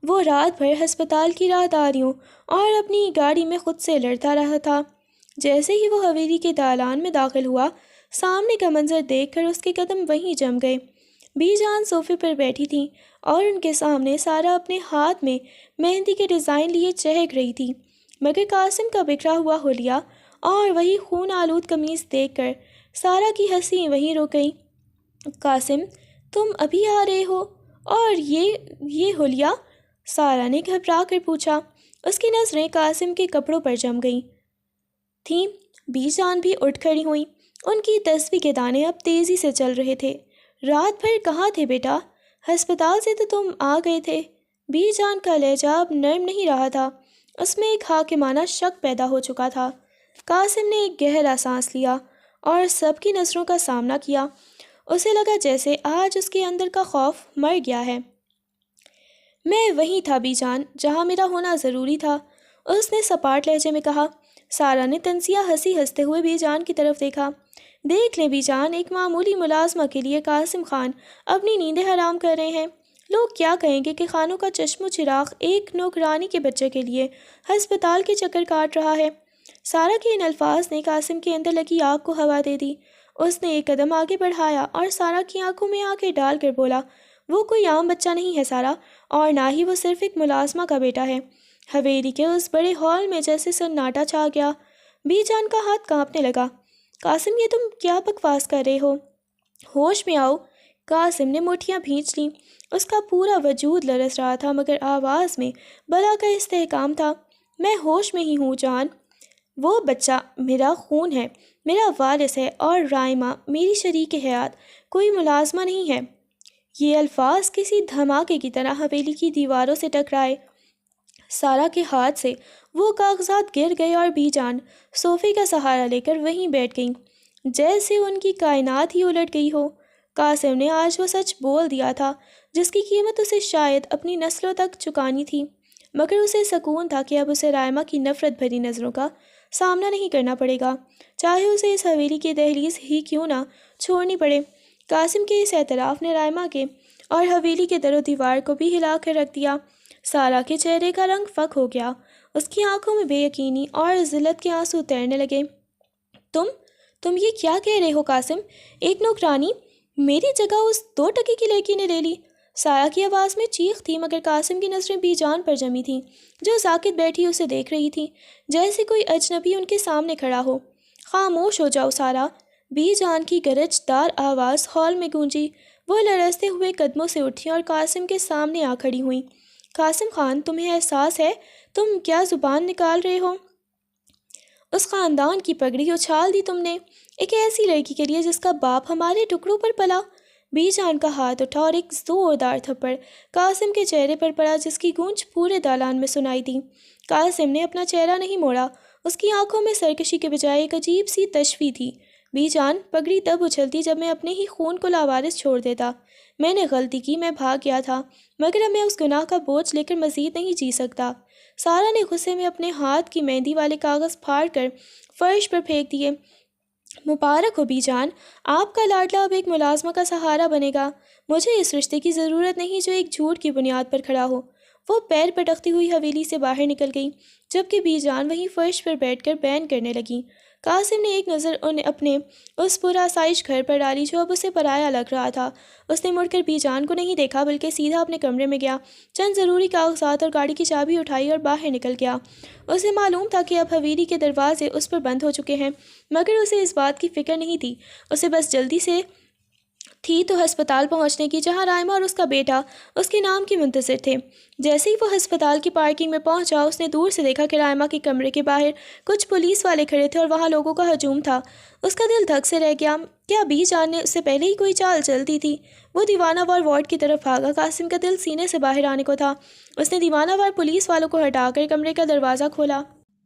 وہ رات بھر ہسپتال کی راہداریوں اور اپنی گاڑی میں خود سے لڑتا رہا تھا۔ جیسے ہی وہ حویلی کے دالان میں داخل ہوا، سامنے کا منظر دیکھ کر اس کے قدم وہیں جم گئے۔ بی جان صوفے پر بیٹھی تھیں اور ان کے سامنے سارا اپنے ہاتھ میں مہندی کے ڈیزائن لیے چہک رہی تھی، مگر قاسم کا بکھرا ہوا حلیہ اور وہی خون آلود قمیض دیکھ کر سارا کی ہنسی وہیں رک گئی۔ قاسم، تم ابھی آ رہے ہو؟ اور یہ حلیہ؟ سارا نے گھبرا کر پوچھا۔ اس کی نظریں قاسم کے کپڑوں پر جم گئی تھیں۔ بی جان بھی اٹھ کھڑی ہوئیں۔ ان کی تسبیح کے دانے اب تیزی سے چل رہے تھے۔ رات بھر کہاں تھے بیٹا؟ ہسپتال سے تو تم آ گئے تھے۔ بی جان کا لہجہ اب نرم نہیں رہا تھا، اس میں ایک حاکمانہ شک پیدا ہو چکا تھا۔ قاسم نے ایک گہرا سانس لیا اور سب کی نظروں کا سامنا کیا۔ اسے لگا جیسے آج اس کے اندر کا خوف مر گیا ہے۔ میں وہیں تھا بی جان، جہاں میرا ہونا ضروری تھا، اس نے سپاٹ لہجے میں کہا۔ سارا نے تنزیہ ہنسی ہنستے ہوئے بی جان کی طرف دیکھا۔ دیکھ لیں بی جان، ایک معمولی ملازمہ کے لیے قاسم خان اپنی نیندیں حرام کر رہے ہیں۔ لوگ کیا کہیں گے کہ خانوں کا چشم و چراغ ایک نوکرانی کے بچے کے لیے ہسپتال کے چکر کاٹ رہا ہے۔ سارا کے ان الفاظ نے قاسم کے اندر لگی آگ کو ہوا دے دی۔ اس نے ایک قدم آگے بڑھایا اور سارا کی آنکھوں میں آنکھیں ڈال کر بولا، وہ کوئی عام بچہ نہیں ہے سارا، اور نہ ہی وہ صرف ایک ملازمہ کا بیٹا ہے۔ حویلی کے اس بڑے ہال میں جیسے سناٹا چھا گیا۔ بی جان کا ہاتھ کانپنے لگا۔ قاسم، یہ تم کیا بکواس کر رہے ہو؟ ہوش میں آؤ۔ قاسم نے مٹھیاں بھینچ لیں۔ اس کا پورا وجود لرز رہا تھا مگر آواز میں بلا کا استحکام تھا۔ میں ہوش میں ہی ہوں جان۔ وہ بچہ میرا خون ہے، میرا وارث ہے، اور رائمہ میری شریک حیات، کوئی ملازمہ نہیں ہے۔ یہ الفاظ کسی دھماکے کی طرح حویلی کی دیواروں سے ٹکرائے۔ سارا کے ہاتھ سے وہ کاغذات گر گئے اور بی جان صوفے کا سہارا لے کر وہیں بیٹھ گئیں، جیسے ان کی کائنات ہی الٹ گئی ہو۔ قاسم نے آج وہ سچ بول دیا تھا جس کی قیمت اسے شاید اپنی نسلوں تک چکانی تھی، مگر اسے سکون تھا کہ اب اسے رائمہ کی نفرت بھری نظروں کا سامنا نہیں کرنا پڑے گا، چاہے اسے اس حویلی کی دہلیز ہی کیوں نہ چھوڑنی پڑے۔ قاسم کے اس اعتراف نے رائمہ کے اور حویلی کے در و دیوار کو بھی ہلا کر رکھ دیا۔ سارا کے چہرے کا رنگ فک ہو گیا، اس کی آنکھوں میں بے یقینی اور ذلت کے آنسو تیرنے لگے۔ تم یہ کیا کہہ رہے ہو قاسم؟ ایک نوکرانی میری جگہ اس 2 ٹکے کی لڑکی نے لے لی؟ سارا کی آواز میں چیخ تھی مگر قاسم کی نظریں بی جان پر جمی تھیں، جو ساکت بیٹھی اسے دیکھ رہی تھی جیسے کوئی اجنبی ان کے سامنے کھڑا ہو۔ خاموش ہو جاؤ سارا، بی جان کی گرج دار آواز ہال میں گونجی۔ وہ لرزتے ہوئے قدموں سے اٹھی اور قاسم کے سامنے آ کھڑی ہوئیں۔ قاسم خان، تمہیں احساس ہے تم کیا زبان نکال رہے ہو؟ اس خاندان کی پگڑی اچھال دی تم نے۔ ایک ایسی لڑکی کے لیے جس کا باپ ہمارے ٹکڑوں پر پلا۔ بی جان کا ہاتھ اٹھا اور ایک زوردار تھپڑ قاسم کے چہرے پر پڑا جس کی گونج پورے دالان میں سنائی دی۔ قاسم نے اپنا چہرہ نہیں موڑا، اس کی آنکھوں میں سرکشی کے بجائے ایک عجیب سی تشویش تھی۔ بی جان، پگڑی تب اچھلتی جب میں اپنے ہی خون کو لاوارث چھوڑ دیتا۔ میں نے غلطی کی، میں بھاگ گیا تھا، مگر اب میں اس گناہ کا بوجھ لے کر مزید نہیں جی سکتا۔ سارا نے غصے میں اپنے ہاتھ کی مہندی والے کاغذ پھاڑ کر فرش پر پھینک دیے۔ مبارک ہو بی جان، آپ کا لاڈلا اب ایک ملازمہ کا سہارا بنے گا۔ مجھے اس رشتے کی ضرورت نہیں جو ایک جھوٹ کی بنیاد پر کھڑا ہو۔ وہ پیر پٹکتی ہوئی حویلی سے باہر نکل گئی، جبکہ بی جان وہیں فرش پر بیٹھ کر بین کرنے لگی۔ قاسم نے ایک نظر اپنے اس پرآسائش گھر پر ڈالی جو اب اسے پرایا لگ رہا تھا۔ اس نے مڑ کر بی جان کو نہیں دیکھا بلکہ سیدھا اپنے کمرے میں گیا، چند ضروری کاغذات اور گاڑی کی چابی اٹھائی اور باہر نکل گیا۔ اسے معلوم تھا کہ اب حویلی کے دروازے اس پر بند ہو چکے ہیں، مگر اسے اس بات کی فکر نہیں تھی۔ اسے بس جلدی سے تھی تو ہسپتال پہنچنے کی، جہاں رائمہ اور اس کا بیٹا اس کے نام کے منتظر تھے۔ جیسے ہی وہ ہسپتال کی پارکنگ میں پہنچا، اس نے دور سے دیکھا کہ رائمہ کے کمرے کے باہر کچھ پولیس والے کھڑے تھے اور وہاں لوگوں کا ہجوم تھا۔ اس کا دل دھک سے رہ گیا۔ کیا بی جان نے اس سے پہلے ہی کوئی چال چلتی تھی؟ وہ دیوانہ وار وارڈ کی طرف بھاگا۔ قاسم کا دل سینے سے باہر آنے کو تھا۔ اس نے دیوانہ وار پولیس والوں کو ہٹا کر کمرے کا دروازہ کھولا۔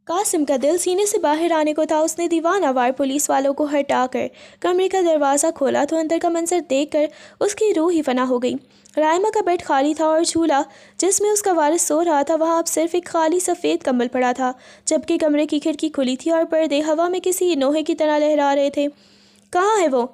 قاسم کا دل سینے سے باہر آنے کو تھا۔ اس نے دیوانہ وار پولیس والوں کو ہٹا کر کمرے کا دروازہ کھولا تو اندر کا منظر دیکھ کر اس کی روح ہی فنا ہو گئی۔ رائمہ کا بیڈ خالی تھا اور جھولا جس میں اس کا وارث سو رہا تھا وہاں اب صرف ایک خالی سفید کمبل پڑا تھا، جبکہ کمرے کی کھڑکی کھلی تھی اور پردے ہوا میں کسی نوحے کی طرح لہرا رہے تھے۔ کہاں ہے وہ؟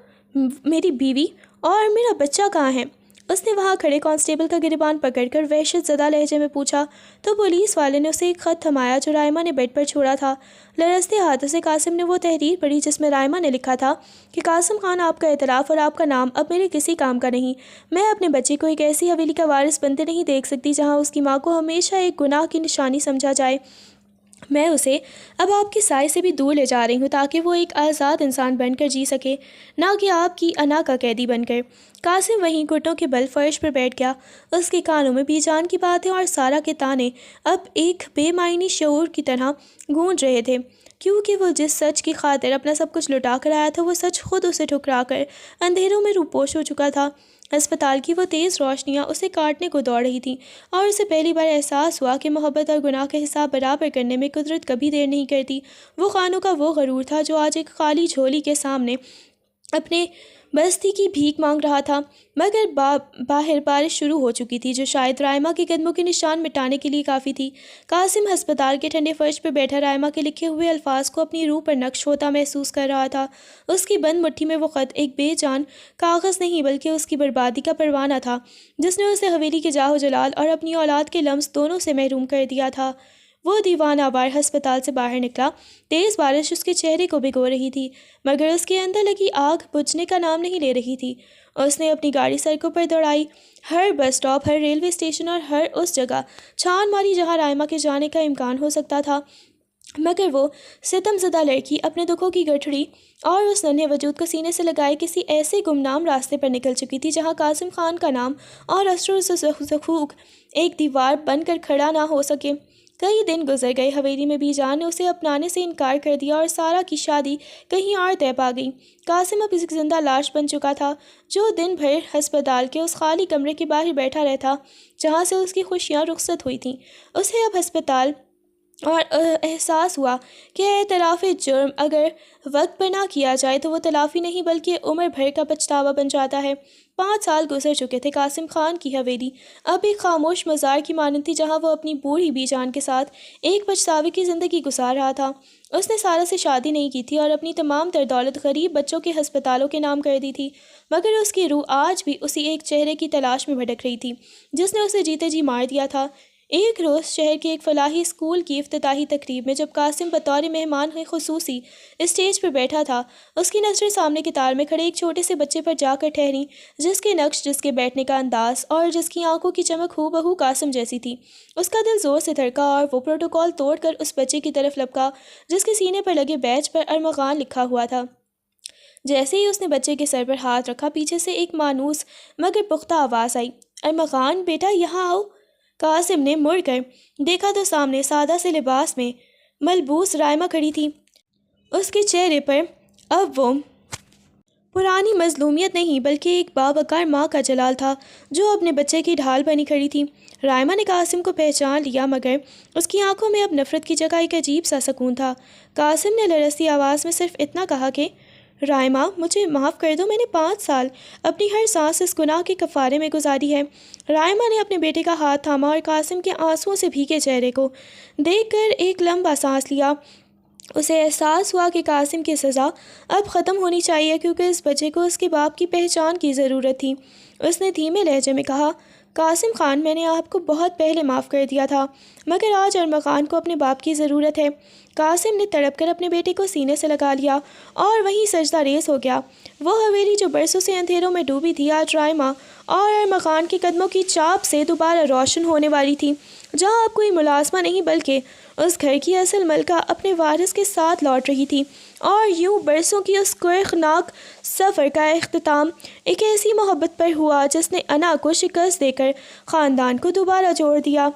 میری بیوی اور میرا بچہ کہاں ہے؟ اس نے وہاں کھڑے کانسٹیبل کا گریبان پکڑ کر وحشت زدہ لہجے میں پوچھا تو پولیس والے نے اسے ایک خط تھمایا جو رائمہ نے بیڈ پر چھوڑا تھا۔ لرزتے ہاتھوں سے قاسم نے وہ تحریر پڑھی جس میں رائمہ نے لکھا تھا کہ قاسم خان، آپ کا اعتراف اور آپ کا نام اب میرے کسی کام کا نہیں۔ میں اپنے بچے کو ایک ایسی حویلی کا وارث بنتے نہیں دیکھ سکتی جہاں اس کی ماں کو ہمیشہ ایک گناہ کی نشانی سمجھا جائے۔ میں اسے اب آپ کے سائے سے بھی دور لے جا رہی ہوں تاکہ وہ ایک آزاد انسان بن کر جی سکے، نہ کہ آپ کی انا کا قیدی بن کر۔ قاسم وہیں گھٹنوں کے بل فرش پر بیٹھ گیا۔ اس کے کانوں میں بی جان کی باتیں اور سارا کے تانے اب ایک بے معنی شعور کی طرح گونج رہے تھے، کیونکہ وہ جس سچ کی خاطر اپنا سب کچھ لٹا کر آیا تھا وہ سچ خود اسے ٹھکرا کر اندھیروں میں روپوش ہو چکا تھا۔ ہسپتال کی وہ تیز روشنیاں اسے کاٹنے کو دوڑ رہی تھیں اور اسے پہلی بار احساس ہوا کہ محبت اور گناہ کا حساب برابر کرنے میں قدرت کبھی دیر نہیں کرتی۔ وہ خانوں کا وہ غرور تھا جو آج ایک خالی جھولی کے سامنے اپنے بستی کی بھیک مانگ رہا تھا، مگر باہر بارش شروع ہو چکی تھی جو شاید رائمہ کے قدموں کے نشان مٹانے کے لیے کافی تھی۔ قاسم ہسپتال کے ٹھنڈے فرش پر بیٹھا رائمہ کے لکھے ہوئے الفاظ کو اپنی روح پر نقش ہوتا محسوس کر رہا تھا۔ اس کی بند مٹھی میں وہ خط ایک بے جان کاغذ نہیں بلکہ اس کی بربادی کا پروانہ تھا جس نے اسے حویلی کے جاہ و جلال اور اپنی اولاد کے لمس دونوں سے محروم کر دیا تھا۔ وہ دیوانہ وار ہسپتال سے باہر نکلا۔ تیز بارش اس کے چہرے کو بھگو رہی تھی، مگر اس کے اندر لگی آگ بجھنے کا نام نہیں لے رہی تھی۔ اس نے اپنی گاڑی سڑکوں پر دوڑائی، ہر بس اسٹاپ، ہر ریلوے اسٹیشن اور ہر اس جگہ چھان ماری جہاں رائمہ کے جانے کا امکان ہو سکتا تھا، مگر وہ ستم زدہ لڑکی اپنے دکھوں کی گٹھڑی اور اس ننھے وجود کو سینے سے لگائے کسی ایسے گمنام راستے پر نکل چکی تھی جہاں قاسم خان کا نام اور اسرار و ضحوک ایک دیوار بن کر کھڑا نہ ہو سکے۔ کئی دن گزر گئے۔ حویلی میں بی جان نے اسے اپنانے سے انکار کر دیا اور سارا کی شادی کہیں اور طے پا گئی۔ قاسم اب ایک زندہ لاش بن چکا تھا جو دن بھر ہسپتال کے اس خالی کمرے کے باہر بیٹھا رہتا جہاں سے اس کی خوشیاں رخصت ہوئی تھیں۔ اسے اب ہسپتال اور احساس ہوا کہ اعتراف جرم اگر وقت پر نہ کیا جائے تو وہ تلافی نہیں بلکہ عمر بھر کا پچھتاوا بن جاتا ہے۔ 5 سال گزر چکے تھے۔ قاسم خان کی حویلی اب ایک خاموش مزار کی مانند تھی جہاں وہ اپنی بوڑھی بی جان کے ساتھ ایک پچھتاوے کی زندگی گزار رہا تھا۔ اس نے سارا سے شادی نہیں کی تھی اور اپنی تمام تر دولت غریب بچوں کے ہسپتالوں کے نام کر دی تھی، مگر اس کی روح آج بھی اسی ایک چہرے کی تلاش میں بھٹک رہی تھی جس نے اسے جیتے جی مار دیا تھا۔ ایک روز شہر کے ایک فلاحی اسکول کی افتتاحی تقریب میں جب قاسم بطور مہمان خصوصی اسٹیج پر بیٹھا تھا، اس کی نظریں سامنے قطار میں کھڑے ایک چھوٹے سے بچے پر جا کر ٹھہریں جس کے نقش، جس کے بیٹھنے کا انداز اور جس کی آنکھوں کی چمک ہو بہو قاسم جیسی تھی۔ اس کا دل زور سے دھڑکا اور وہ پروٹوکول توڑ کر اس بچے کی طرف لپکا جس کے سینے پر لگے بیج پر ارمغان لکھا ہوا تھا۔ جیسے ہی اس نے بچے کے سر پر ہاتھ رکھا، پیچھے سے ایک مانوس مگر پختہ آواز آئی، ارمغان بیٹا یہاں آؤ۔ قاسم نے مڑ کر دیکھا تو سامنے سادہ سے لباس میں ملبوس رائمہ کھڑی تھی۔ اس کے چہرے پر اب وہ پرانی مظلومیت نہیں بلکہ ایک باوقار ماں کا جلال تھا جو اپنے بچے کی ڈھال بنی کھڑی تھی۔ رائمہ نے قاسم کو پہچان لیا مگر اس کی آنکھوں میں اب نفرت کی جگہ ایک عجیب سا سکون تھا۔ قاسم نے لرزتی آواز میں صرف اتنا کہا کہ رائمہ مجھے معاف کر دو، میں نے 5 سال اپنی ہر سانس اس گناہ کے کفارے میں گزاری ہے۔ رائمہ نے اپنے بیٹے کا ہاتھ تھاما اور قاسم کے آنسوؤں سے بھیگے چہرے کو دیکھ کر ایک لمبا سانس لیا۔ اسے احساس ہوا کہ قاسم کی سزا اب ختم ہونی چاہیے کیونکہ اس بچے کو اس کے باپ کی پہچان کی ضرورت تھی۔ اس نے دھیمے لہجے میں کہا، قاسم خان، میں نے آپ کو بہت پہلے معاف کر دیا تھا مگر آج ارمغان کو اپنے باپ کی ضرورت ہے۔ قاسم نے تڑپ کر اپنے بیٹے کو سینے سے لگا لیا اور وہیں سجدہ ریز ہو گیا۔ وہ حویلی جو برسوں سے اندھیروں میں ڈوبی تھی آج رائمہ اور ارمغان کے قدموں کی چاپ سے دوبارہ روشن ہونے والی تھی، جہاں اب کوئی ملازمہ نہیں بلکہ اس گھر کی اصل ملکہ اپنے وارث کے ساتھ لوٹ رہی تھی۔ اور یوں برسوں کی اس کرخناک سفر کا اختتام ایک ایسی محبت پر ہوا جس نے انا کو شکست دے کر خاندان کو دوبارہ جوڑ دیا۔